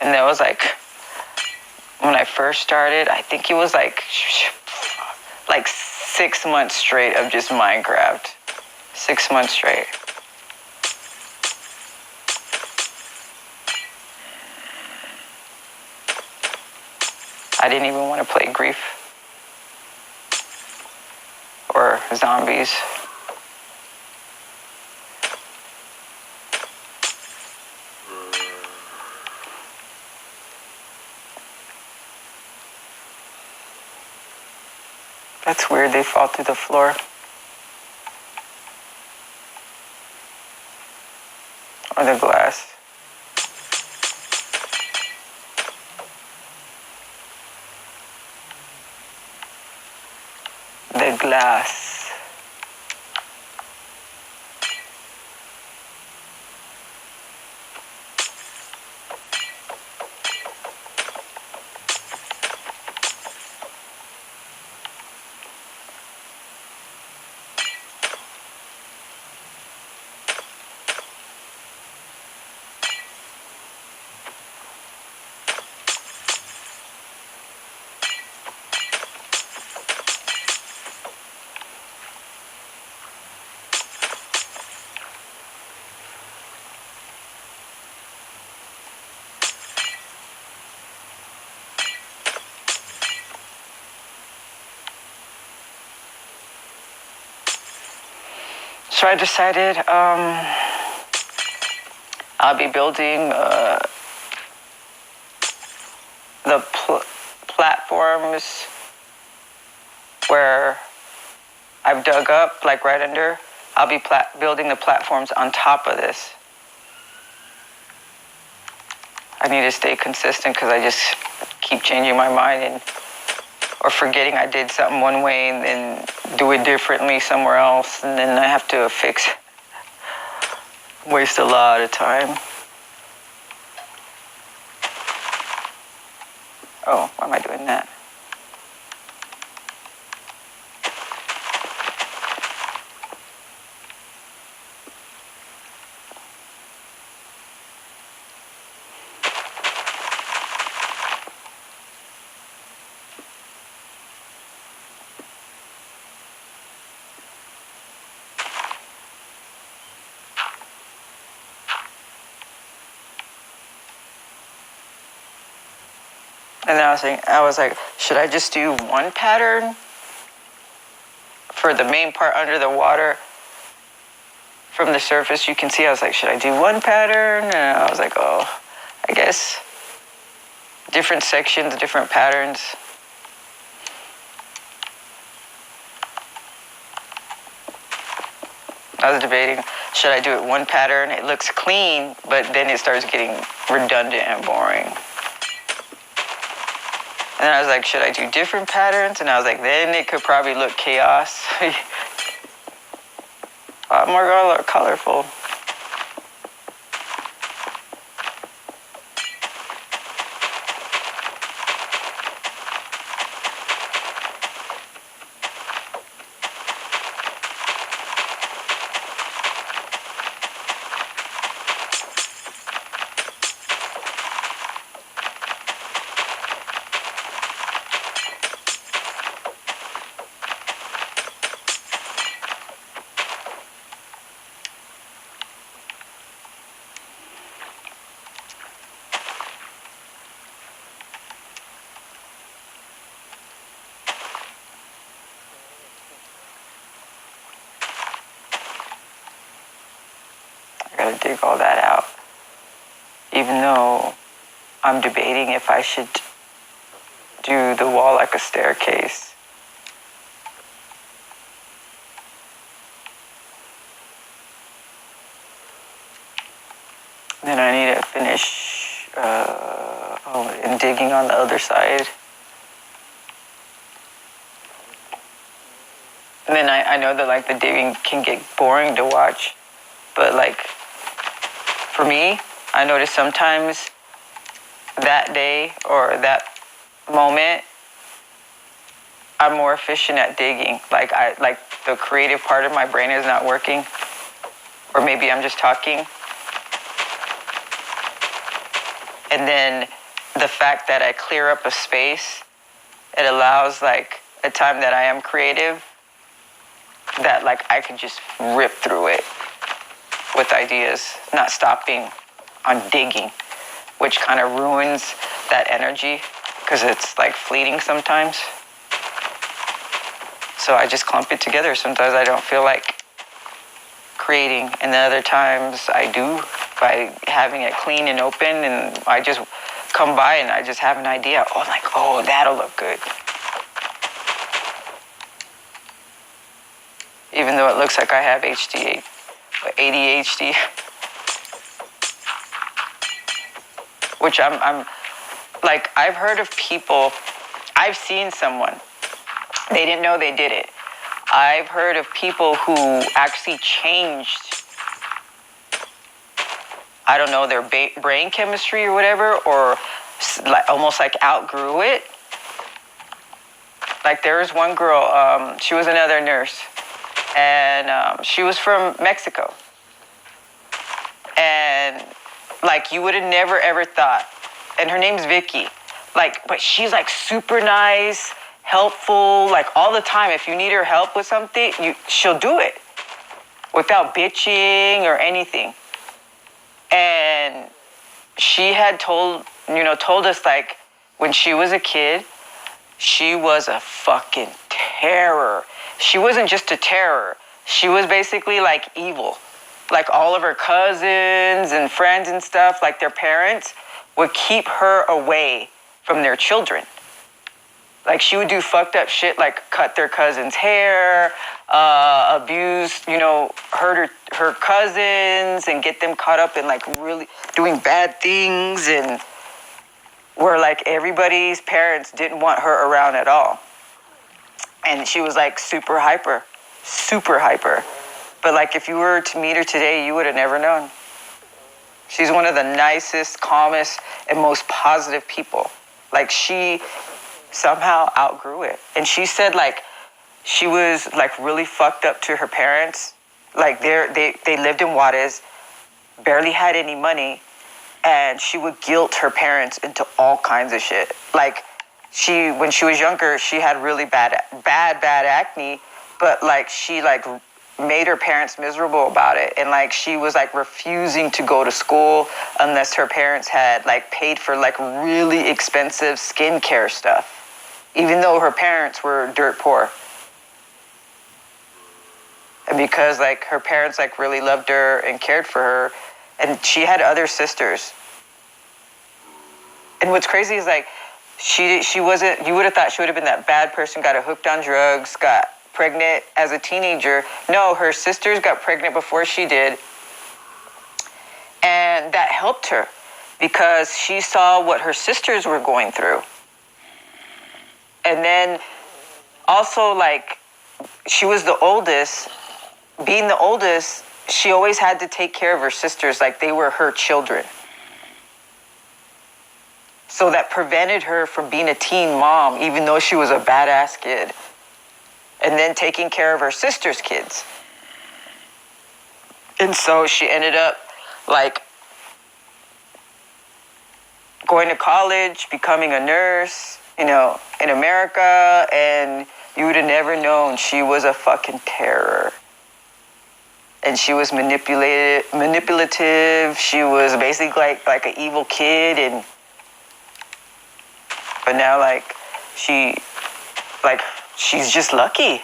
And that was like, when I first started, I think it was like 6 months straight of just Minecraft. 6 months straight. I didn't even want to play Grief or Zombies. That's weird, they fall through the floor. Or the glass. The glass. So I decided I'll be building the platforms where I've dug up, like right under. I'll be building the platforms on top of this. I need to stay consistent because I just keep changing my mind or forgetting I did something one way and then do it differently somewhere else, and then I have to waste a lot of time. Oh, why am I doing that? And then I was like, should I just do one pattern for the main part under the water? From the surface, you can see, I was like, should I do one pattern? And I was like, oh, I guess different sections, different patterns. I was debating, should I do it one pattern? It looks clean, but then it starts getting redundant and boring. And then I was like, should I do different patterns? And I was like, then it could probably look chaos. A lot more colorful. I gotta dig all that out. Even though I'm debating if I should do the wall like a staircase. Then I need to finish and digging on the other side. And then I know that like the digging can get boring to watch, but like for me, I notice sometimes that day or that moment, I'm more efficient at digging. Like the creative part of my brain is not working, or maybe I'm just talking. And then the fact that I clear up a space, it allows like a time that I am creative, that like I can just rip through it with ideas, not stopping on digging, which kind of ruins that energy because it's like fleeting sometimes. So I just clump it together. Sometimes I don't feel like creating, and then other times I do by having it clean and open, and I just come by and I just have an idea. Oh, like, oh, that'll look good. Even though it looks like I have ADHD, which I'm like, I've heard of people, I've seen someone, they didn't know they did it. I've heard of people who actually changed, I don't know, their brain chemistry or whatever, or like, almost like outgrew it. Like there was one girl, she was another nurse, and she was from Mexico. And like you would have never ever thought, and her name's Vicky, like, but she's like super nice, helpful, like all the time. If you need her help with something, she'll do it without bitching or anything. And she had told us like when she was a kid, she was a fucking terror. She wasn't just a terror. She was basically like evil. Like all of her cousins and friends and stuff, like their parents would keep her away from their children. Like she would do fucked up shit, like cut their cousin's hair, abuse, hurt her cousins and get them caught up in like really doing bad things, and where like everybody's parents didn't want her around at all. And she was like super hyper. But like if you were to meet her today, you would have never known. She's one of the nicest, calmest, and most positive people. Like she somehow outgrew it. And she said like she was like really fucked up to her parents. Like they lived in Juarez, barely had any money, and she would guilt her parents into all kinds of shit. Like when she was younger, she had really bad acne, but like she like made her parents miserable about it, and like she was like refusing to go to school unless her parents had like paid for like really expensive skincare stuff, even though her parents were dirt poor. And because like her parents like really loved her and cared for her, and she had other sisters. And what's crazy is like she wasn't, you would have thought she would have been that bad person, got hooked on drugs, got pregnant as a teenager. No, her sisters got pregnant before she did. And that helped her because she saw what her sisters were going through. And then also like she was the oldest. Being the oldest, she always had to take care of her sisters like they were her children. So that prevented her from being a teen mom, even though she was a badass kid. And then taking care of her sister's kids. And so she ended up like going to college, becoming a nurse, in America, and you would have never known she was a fucking terror. And she was manipulative. She was basically like an evil kid, but now like she's just lucky.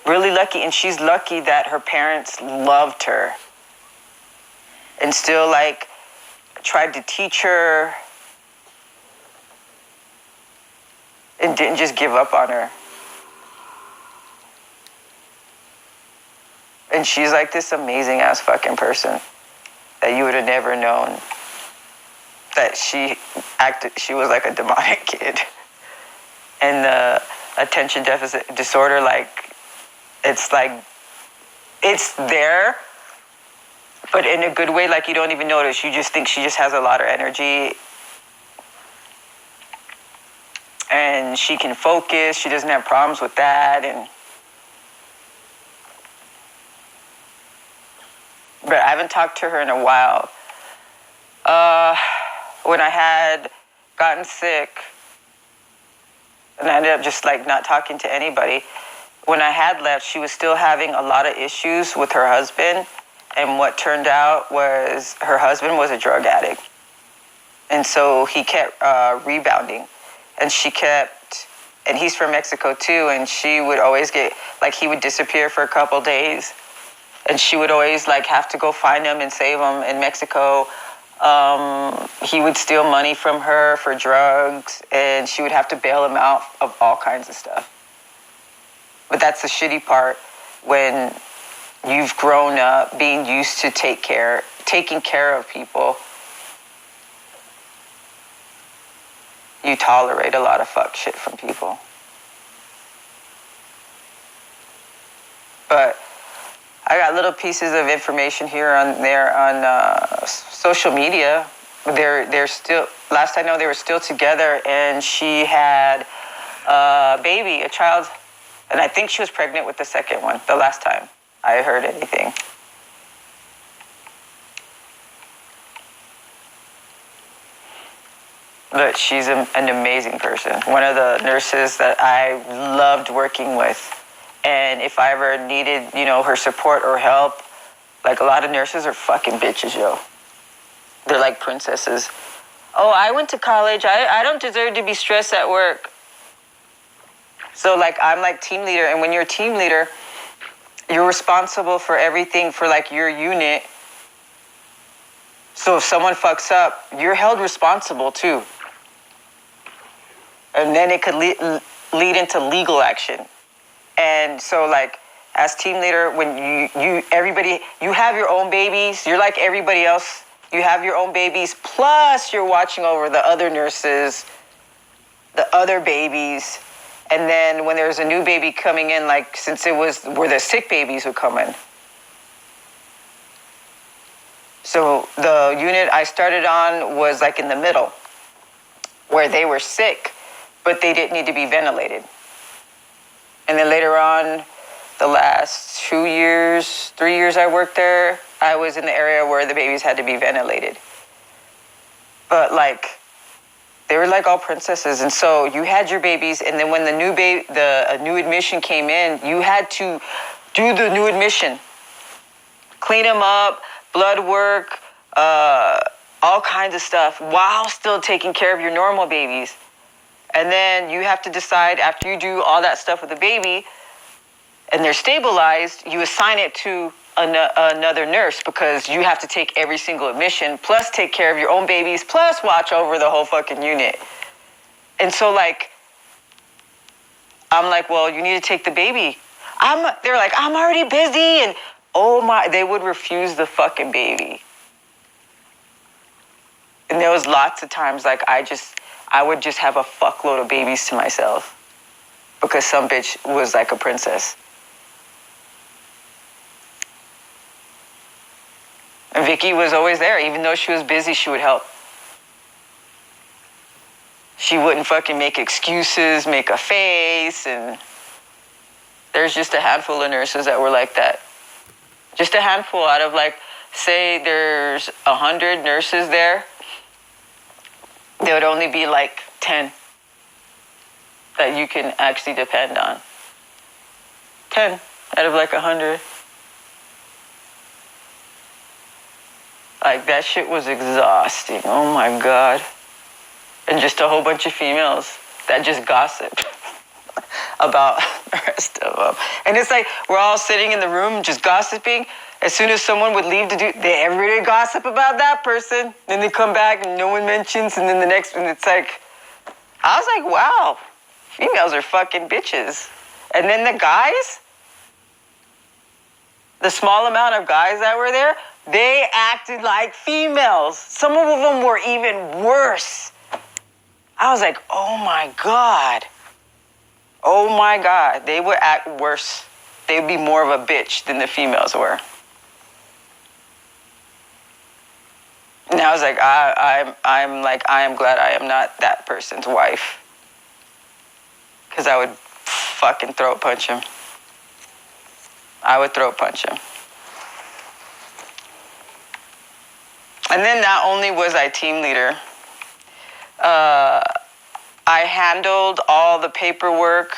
Really lucky, and she's lucky that her parents loved her and still like tried to teach her and didn't just give up on her. And she's like this amazing ass fucking person that you would have never known that she was like a demonic kid. And the attention deficit disorder, like, it's there, but in a good way, like you don't even notice. You just think she just has a lot of energy and she can focus. She doesn't have problems with that. But I haven't talked to her in a while. when I had gotten sick, and I ended up just like not talking to anybody, when I had left, she was still having a lot of issues with her husband. And what turned out was her husband was a drug addict. And so he kept rebounding. And she kept, and he's from Mexico too, and she would always get, like, he would disappear for a couple days. And she would always like have to go find him and save him in Mexico. He would steal money from her for drugs, and she would have to bail him out of all kinds of stuff. But that's the shitty part, when you've grown up being used to taking care of people. You tolerate a lot of fuck shit from people. But I got little pieces of information here on there on social media. They're still, last I know, they were still together, and she had a baby, a child, and I think she was pregnant with the second one, the last time I heard anything. But she's an amazing person. One of the nurses that I loved working with. And if I ever needed, her support or help, like, a lot of nurses are fucking bitches, yo. They're like princesses. Oh, I went to college. I don't deserve to be stressed at work. So, like, I'm like team leader. And when you're a team leader, you're responsible for everything for, like, your unit. So if someone fucks up, you're held responsible, too. And then it could lead into legal action. And so, like, as team leader, when you have your own babies, you're like everybody else. You have your own babies, plus you're watching over the other nurses, the other babies. And then when there's a new baby coming in, like, since it was where the sick babies would come in. So the unit I started on was like in the middle, where they were sick, but they didn't need to be ventilated. And then later on, the last 3 years I worked there, I was in the area where the babies had to be ventilated. But, like, they were like all princesses. And so you had your babies, and then when the new admission came in, you had to do the new admission. Clean them up, blood work, all kinds of stuff, while still taking care of your normal babies. And then you have to decide, after you do all that stuff with the baby, and they're stabilized, you assign it to another nurse, because you have to take every single admission, plus take care of your own babies, plus watch over the whole fucking unit. And so, like, I'm like, well, you need to take the baby. They're like, I'm already busy, and oh my, they would refuse the fucking baby. And there was lots of times, like, I would just have a fuckload of babies to myself, because some bitch was like a princess. And Vicky was always there. Even though she was busy, she would help. She wouldn't fucking make excuses, make a face, and there's just a handful of nurses that were like that. Just a handful out of, like, say there's 100 nurses there, there would only be like 10 that you can actually depend on. 10 out of like 100. Like, that shit was exhausting. Oh my God. And just a whole bunch of females that just gossip about the rest of them. And it's like, we're all sitting in the room just gossiping. As soon as someone would leave to do, everybody gossip about that person. Then they come back and no one mentions, and then the next one, it's like, I was like, wow, females are fucking bitches. And then the guys, the small amount of guys that were there, they acted like females. Some of them were even worse. I was like, oh my God. Oh my God. They would act worse. They would be more of a bitch than the females were. And I was like, I am glad I am not that person's wife. Because I would fucking throat punch him. I would throat punch him. And then not only was I team leader, I handled all the paperwork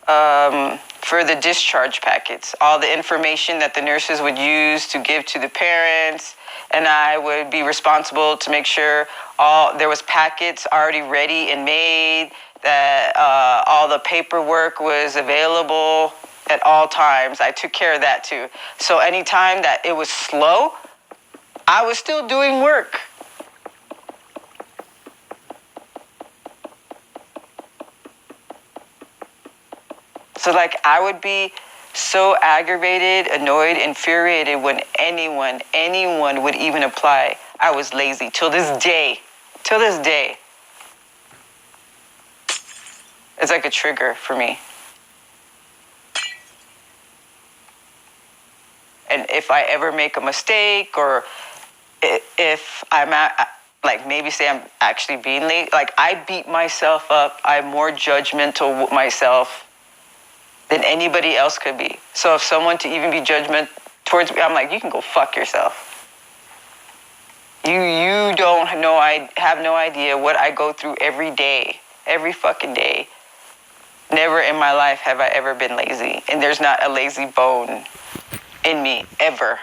for the discharge packets, all the information that the nurses would use to give to the parents, and I would be responsible to make sure there was packets already ready and made, that all the paperwork was available at all times. I took care of that too. So anytime that it was slow, I was still doing work. So like I would be so aggravated, annoyed, infuriated when anyone would even apply. I was lazy till this day. Till this day. It's like a trigger for me. And if I ever make a mistake, or if I'm like maybe say I'm actually being late, like I beat myself up. I'm more judgmental with myself than anybody else could be. So if someone to even be judgmental towards me, I'm like, you can go fuck yourself. You don't know, I have no idea what I go through every day, every fucking day. Never in my life have I ever been lazy. And there's not a lazy bone in me, ever.